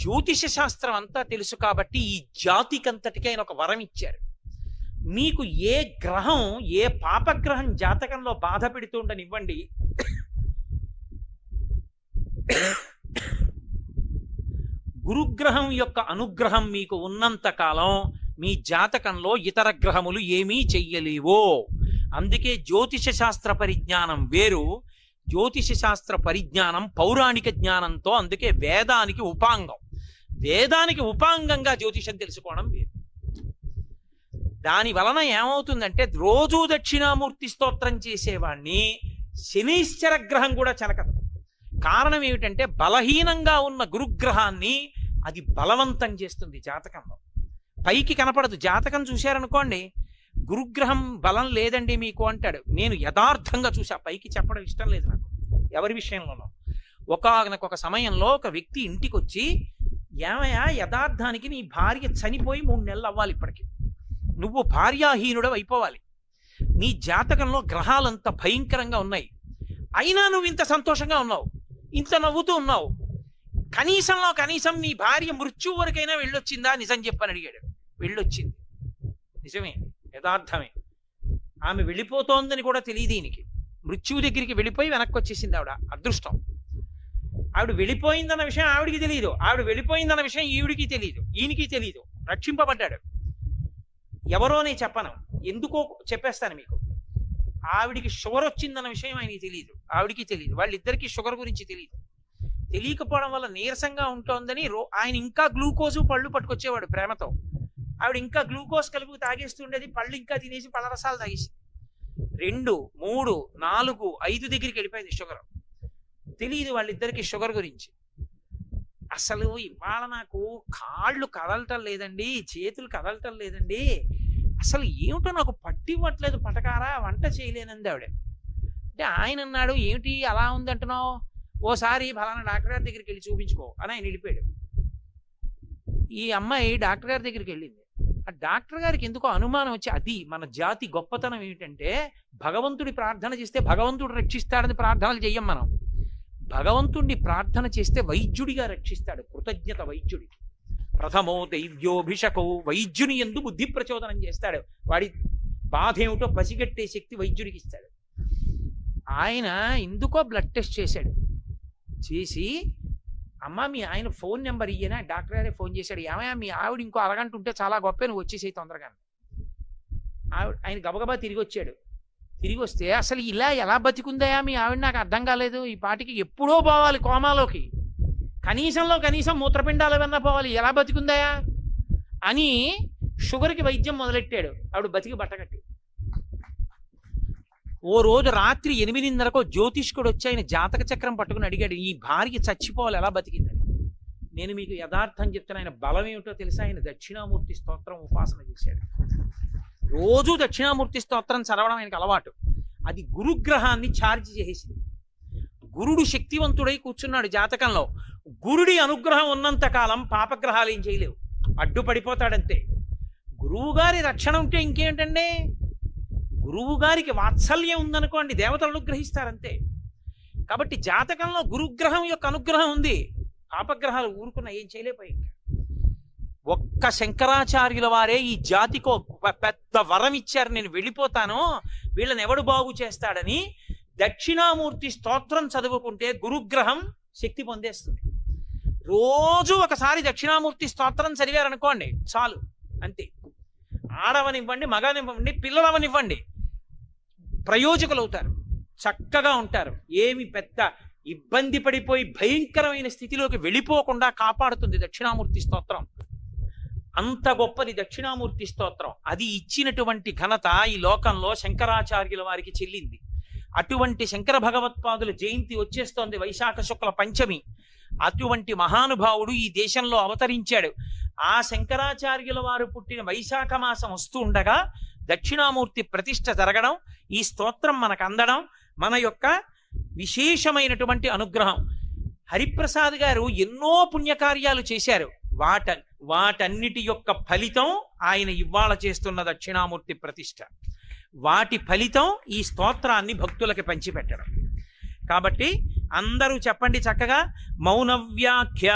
జ్యోతిష శాస్త్రం అంతా తెలుసు కాబట్టి ఈ జాతికంతటికి ఆయన ఒక వరం ఇచ్చారు. మీకు ఏ గ్రహం, ఏ పాపగ్రహం జాతకంలో బాధ పెడుతుండనివ్వండి, గురుగ్రహం యొక్క అనుగ్రహం మీకు ఉన్నంత కాలం మీ జాతకంలో ఇతర గ్రహములు ఏమీ చెయ్యలేవో. అందుకే జ్యోతిష శాస్త్ర పరిజ్ఞానం వేరు, జ్యోతిష శాస్త్ర పరిజ్ఞానం పౌరాణిక జ్ఞానంతో, అందుకే వేదానికి ఉపాంగం. వేదానికి ఉపాంగంగా జ్యోతిషం తెలుసుకోవడం వేరు. దాని వలన ఏమవుతుందంటే రోజు దక్షిణామూర్తి స్తోత్రం చేసేవాణ్ణి శనీశ్వర గ్రహం కూడా చెనకదు. కారణం ఏమిటంటే బలహీనంగా ఉన్న గురుగ్రహాన్ని అది బలవంతం చేస్తుంది జాతకంలో. పైకి కనపడదు. జాతకం చూశారనుకోండి, గురుగ్రహం బలం లేదండి మీకు అంటాడు. నేను యథార్థంగా చూసా, పైకి చెప్పడం ఇష్టం లేదు నాకు ఎవరి విషయంలోనో. ఒక సమయంలో ఒక వ్యక్తి ఇంటికి వచ్చి, ఏమయ్యా యథార్థానికి నీ భార్య చనిపోయి 3 నెలలు అవ్వాలి, ఇప్పటికి నువ్వు భార్యాహీనుడు అయిపోవాలి, నీ జాతకంలో గ్రహాలంత భయంకరంగా ఉన్నాయి, అయినా నువ్వు ఇంత సంతోషంగా ఉన్నావు, ఇంత నవ్వుతూ ఉన్నావు, కనీసం నీ భార్య మృత్యు వరకైనా వెళ్ళొచ్చిందా, నిజం చెప్పని అడిగాడు. వెళ్ళొచ్చింది, నిజమే, యథార్థమే. ఆమె వెళ్ళిపోతోందని కూడా తెలియదు ఈయనకి. మృత్యువు దగ్గరికి వెళ్ళిపోయి వెనక్కి వచ్చేసింది ఆవిడ. అదృష్టం. ఆవిడ వెళ్ళిపోయిందన్న విషయం ఆవిడికి తెలియదు, ఆవిడ వెళ్ళిపోయిందన్న విషయం ఈవిడికి తెలియదు, ఈయనకి తెలియదు. రక్షింపబడ్డాడు. ఎవరోనే చెప్పను, ఎందుకో చెప్పేస్తాను మీకు. ఆవిడికి షుగర్ వచ్చిందన్న విషయం ఆయనకి తెలియదు, ఆవిడికి తెలియదు, వాళ్ళిద్దరికీ షుగర్ గురించి తెలియదు. తెలియకపోవడం వల్ల నీరసంగా ఉంటోందని ఆయన ఇంకా గ్లూకోజు పళ్ళు పట్టుకొచ్చేవాడు ప్రేమతో. ఆవిడ ఇంకా గ్లూకోజ్ కలుపు తాగేస్తుండేది, పళ్ళు ఇంకా తినేసి పళ్ళరసాలు తాగేసి 2, 3, 4, 5 దగ్గరికి వెళ్ళిపోయింది షుగర్. తెలియదు వాళ్ళిద్దరికి షుగర్ గురించి. అసలు ఇవాళ నాకు కాళ్ళు కదలటం లేదండి, చేతులు కదలటం లేదండి, అసలు ఏమిటో నాకు పట్టివ్వట్లేదు, పటకారా వంట చేయలేనంది ఆవిడ. అంటే ఆయన అన్నాడు, ఏమిటి అలా ఉంది అంటున్నావు, ఓసారి ఫలానా డాక్టర్ గారి దగ్గరికి వెళ్ళి చూపించుకో అని ఆయన వెళ్ళిపోయాడు. ఈ అమ్మాయి డాక్టర్ గారి దగ్గరికి వెళ్ళింది. ఆ డాక్టర్ గారికి ఎందుకో అనుమానం వచ్చి, అది మన జాతి గొప్పతనం ఏమిటంటే భగవంతుడి ప్రార్థన చేస్తే భగవంతుడు రక్షిస్తాడని ప్రార్థనలు చెయ్యం మనం. భగవంతుడిని ప్రార్థన చేస్తే వైద్యుడిగా రక్షిస్తాడు. కృతజ్ఞత వైద్యుడికి. ప్రథమో దైవ్యోభిషకో, వైద్యుని యందు బుద్ధి ప్రచోదనం చేస్తాడు. వాడి బాధ ఏమిటో పసిగట్టే శక్తి వైద్యుడికి ఇస్తాడు. ఆయన ఎందుకో బ్లడ్ టెస్ట్ చేశాడు. చేసి, అమ్మ మీ ఆయన ఫోన్ నెంబర్ ఇయ్యనా, డాక్టర్ గారే ఫోన్ చేశాడు. ఏమయ్యా మీ ఆవిడ ఇంకో అరగంట ఉంటే చాలా గొప్ప, నువ్వు వచ్చేసేయి తొందరగా. ఆయన గబగబా తిరిగి వచ్చాడు. తిరిగి వస్తే, అసలు ఇలా ఎలా బతికుందయా మీ ఆవిడ, నాకు అర్థం కాలేదు, ఈ పాటికి ఎప్పుడో పోవాలి కోమాలోకి, కనీసం మూత్రపిండాలు ఏమన్నా పోవాలి, ఎలా బతికుందయా అని షుగర్కి వైద్యం మొదలెట్టాడు. ఆవిడ బతికి బట్టగట్టి. ఓ రోజు రాత్రి 8:30కో జ్యోతిష్కుడు వచ్చి ఆయన జాతక చక్రం పట్టుకుని అడిగాడు, ఈ భార్య చచ్చిపోవాలి ఎలా బతికిందని. నేను మీకు యథార్థం చెప్తున్నా, ఆయన బలం ఏమిటో తెలుసా, ఆయన దక్షిణామూర్తి స్తోత్రం ఉపాసన చేశాడు. రోజు దక్షిణామూర్తి స్తోత్రం చదవడం ఆయనకు అలవాటు. అది గురుగ్రహాన్ని ఛార్జ్ చేసేసింది. గురుడు శక్తివంతుడై కూర్చున్నాడు జాతకంలో. గురుడి అనుగ్రహం ఉన్నంత కాలం పాపగ్రహాలు ఏం చేయలేవు, అడ్డుపడిపోతాడంతే. గురువు గారి రక్షణ ఉంటే ఇంకేంటండి, గురువు గారికి వాత్సల్యం ఉందనుకోండి, దేవతలు అనుగ్రహిస్తారంతే. కాబట్టి జాతకంలో గురుగ్రహం యొక్క అనుగ్రహం ఉంది, పాపగ్రహాలు ఊరుకున్న ఏం చేయలేకపోయి. ఒక్క శంకరాచార్యుల వారే ఈ జాతికో పెద్ద వరం ఇచ్చారు, నేను వెళ్ళిపోతాను, వీళ్ళని ఎవడు బాగు చేస్తాడని. దక్షిణామూర్తి స్తోత్రం చదువుకుంటే గురుగ్రహం శక్తి పొందేస్తుంది. రోజు ఒకసారి దక్షిణామూర్తి స్తోత్రం చదివారనుకోండి చాలు, అంతే. ఆడవనివ్వండి, మగనివ్వండి, పిల్లలవనివ్వండి, ప్రయోజకులు అవుతారు, చక్కగా ఉంటారు. ఏమి పెద్ద ఇబ్బంది పడిపోయి భయంకరమైన స్థితిలోకి వెళ్ళిపోకుండా కాపాడుతుంది దక్షిణామూర్తి స్తోత్రం. అంత గొప్పది దక్షిణామూర్తి స్తోత్రం. అది ఇచ్చినటువంటి ఘనత ఈ లోకంలో శంకరాచార్యుల వారికి చెల్లింది. అటువంటి శంకర భగవత్పాదుల జయంతి వచ్చేస్తోంది, వైశాఖ శుక్ల పంచమి. అటువంటి మహానుభావుడు ఈ దేశంలో అవతరించాడు. ఆ శంకరాచార్యుల వారు పుట్టిన వైశాఖ మాసం వస్తూ ఉండగా దక్షిణామూర్తి ప్రతిష్ఠ జరగడం, ఈ స్తోత్రం మనకు అందడం మన యొక్క విశేషమైనటువంటి అనుగ్రహం. హరిప్రసాద్ గారు ఎన్నో పుణ్యకార్యాలు చేశారు. వాటన్నిటి యొక్క ఫలితం ఆయన ఇవాళ చేస్తున్న దక్షిణామూర్తి ప్రతిష్ఠ. వాటి ఫలితం ఈ స్తోత్రాన్ని భక్తులకి పంచిపెట్టడం. కాబట్టి అందరూ చెప్పండి చక్కగా, మౌనవ్యాఖ్య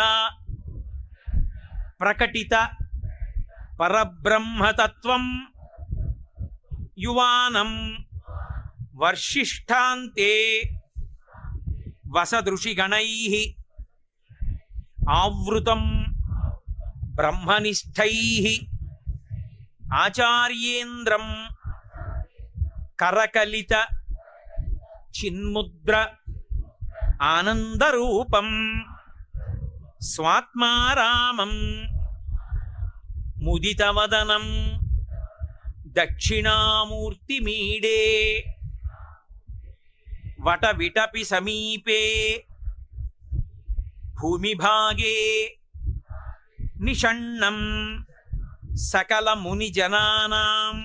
ప్రకటిత పరబ్రహ్మతత్వం యువానం వర్షిష్ఠాంతే వసదృషిగణైః ఆవృతం బ్రహ్మనిష్టైః ఆచార్యేంద్రం కరకలిత చిన్ముద్ర ఆనందరూపం స్వాత్మారామం ముదితవదనం దక్షిణామూర్తిమీడే వటవిటపి సమీపే భూమిభాగే నిషణ్ణం సకలమునిజనానాం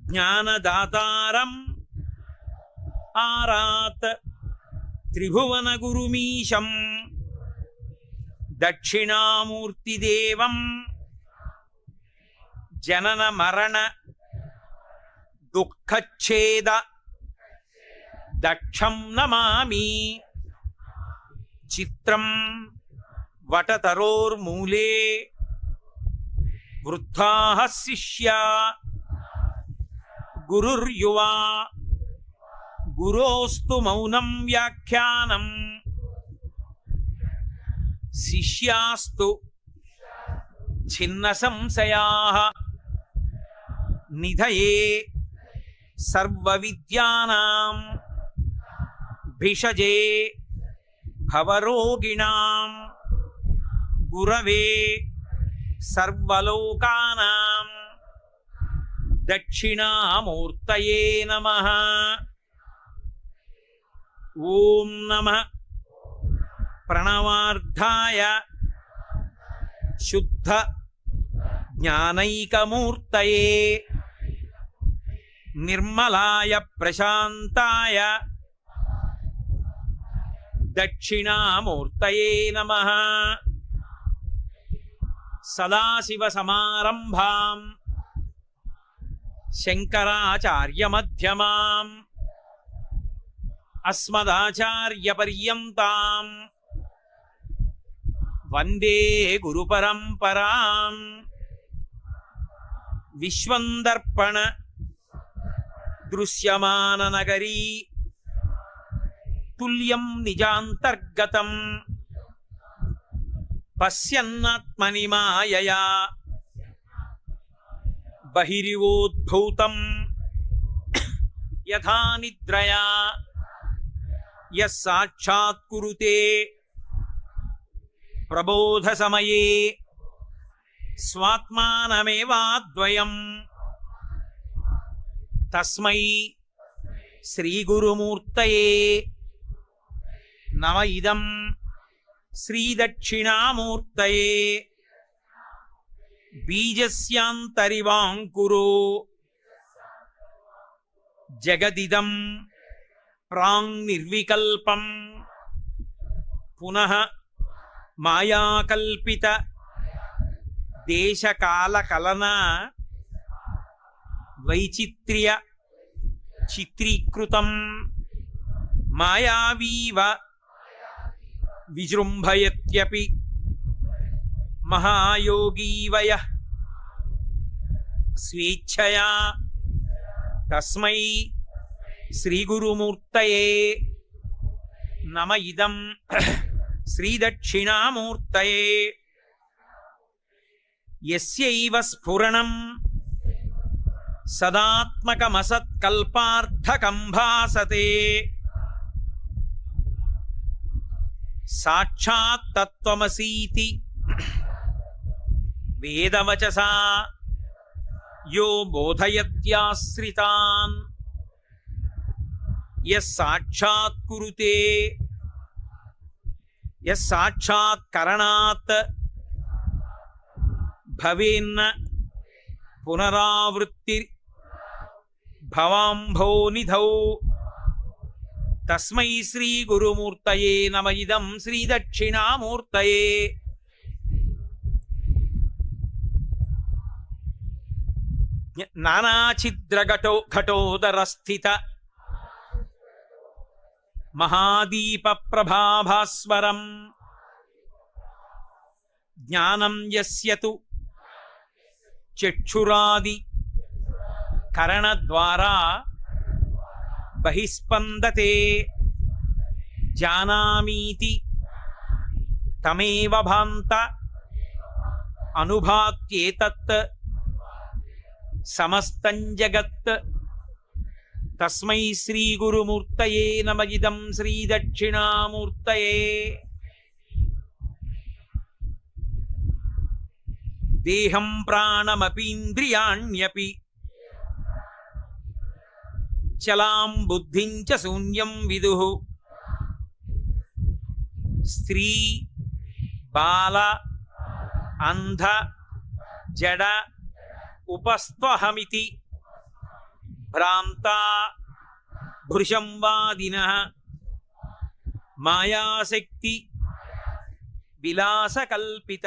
జ్ఞానదాతారం ఆరాత్ త్రిభువనగురుమీశం దక్షిణామూర్తిదేవం జనన మరణ దుఃఖచ్ఛేద దక్షం నమామి. చిత్రం వటతరోర్మూలే వృద్ధాః శిష్యా గురుర్యువా గురోస్తు మౌనం వ్యాఖ్యానం శిష్యాస్తు ఛిన్న సంశయాః నిధయే సర్వవిద్యానాం భిషజే భవరోగిణాం గురవే సర్వలోకానాం దక్షిణామూర్తయే నమః. ఓం నమః ప్రణవార్థాయ శుద్ధ జ్ఞానైకమూర్తయే నిర్మలాయ ప్రశాంతాయ దక్షిణామూర్తయే నమః. సదాశివసమారంభాం శంకరాచార్యమధ్యమాం అస్మదాచార్యపర్యంతాం వందే గురుపరంపరాం. విశ్వందర్పణ దృశ్యమాననగరీ తుల్యం నిజాంతర్గతం పశ్యన్నాత్మని మాయయా బహిరివోద్భూతం యథా నిద్రయా యః సాక్షాత్కురుతే ప్రబోధ సమయే స్వాత్మానమేవాద్వయం తస్మై శ్రీగురుమూర్తయే నమ. ఇదం శ్రీదక్షిణామూర్తయే బీజస్యాంతరివాంకురో జగదిదం ప్రాంగ్నిర్వికల్పం పునః మాయాకల్పిత దేశకాలకలన వైచిత్ర్య చిత్రీకృతం మాయావీవ విజృంభయత్యపి మహాయోగీవయః స్వేచ్ఛయా తస్మై శ్రీగురుమూర్తయే నమ. ఇదం శ్రీదక్షిణామూర్తయే యస్యైవ స్ఫురణం సదాత్మకమసత్కల్పార్థకం భాసతే సాక్షాత్ తత్వమసీతి వేదవచసా యో బోధయత్యాశ్రితాన్ యస్ సాక్షాత్ కురుతే యస్ సాక్షాత్ కరణాత్ భవేన్న పునరావృత్తి భవాంభో నిధౌ. తస్మై శ్రీ గురుమూర్తయే నమ. ఇదం శ్రీ దక్షిణామూర్తయే. నానాఛిద్రఘటోదరస్థిత మహాదీప ప్రభాభాస్వరం జ్ఞానం యస్యతు చక్షురాది కరణద్వారా బహిస్పందతే జానామీతి తమేవ భాంత అనుభాత్యేతత్ సమస్తం జగత్ తస్మై శ్రీ గురుమూర్తయే నమ ఇదం శ్రీ దక్షిణామూర్తయే. దేహం ప్రాణమపీంద్రియాణ్యపి చలాం బుద్ధిం చ శూన్యం విదుః. స్త్రీ బాల అంధ జడ ఉపస్త్వహమితి భ్రాంతా భృశంవాదినః మాయాశక్తి విలాసకల్పిత